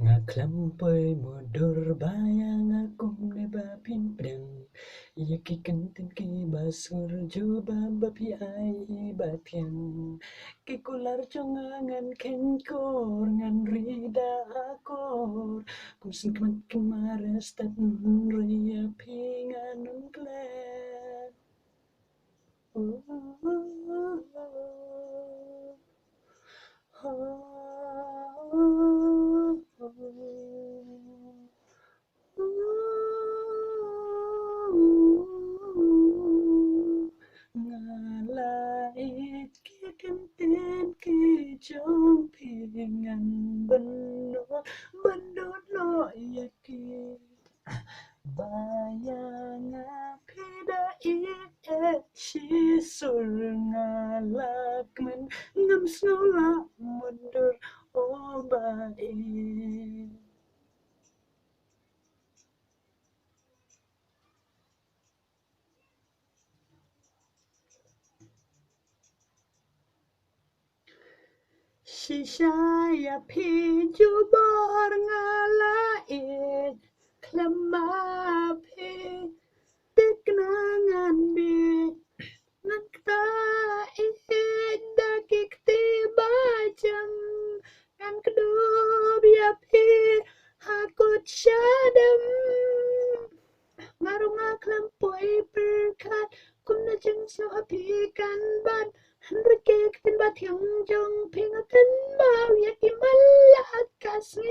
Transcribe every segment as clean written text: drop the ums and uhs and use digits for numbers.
Ngaklampoy mundur bayang akum neba pimpdang Yaki kentin ki basur juba bapi ai ibatyang Kikular congangan kenkor ngan rida akor Kumsin kemakin mares tat ria pinganun klen Ngalait ki kentin ki chong pingan benot lo yaki bayanga pida e shi sur ngalakmen ngam snola mundur obai Shishaya piju bor ngalait klamapi tiknangan bi nakta dakik bajang kan kedub yapi hakut syadam ngarung aklampoi berkat kumna jeng so api kan ban Henrike kin bat yang jong pingakan bau yaki malat kasih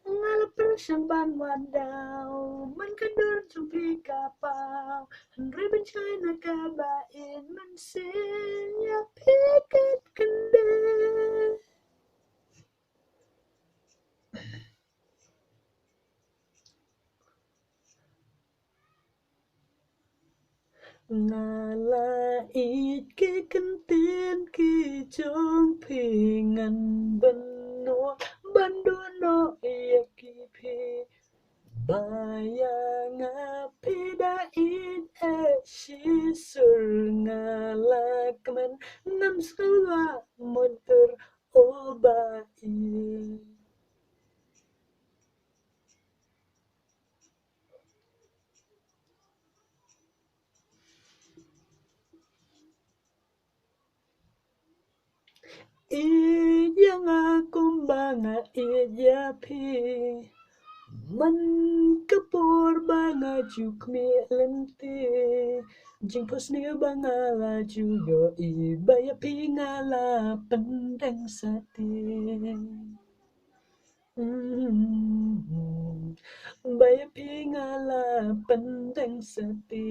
ngalap persamban wadaw man kendur jumpi kapau Henry bencai nakabain man ya pikat kendeh Ngalait ki kentin ki chong pingan banduno yaki pi bayang pidain shisur ngalakman nam sula muntur obai Iyang akumbanga iyapi man kapur banga jukmi lente jing posnya banga laju yo ibaya pingala pendeng sate baya pingala pendeng sate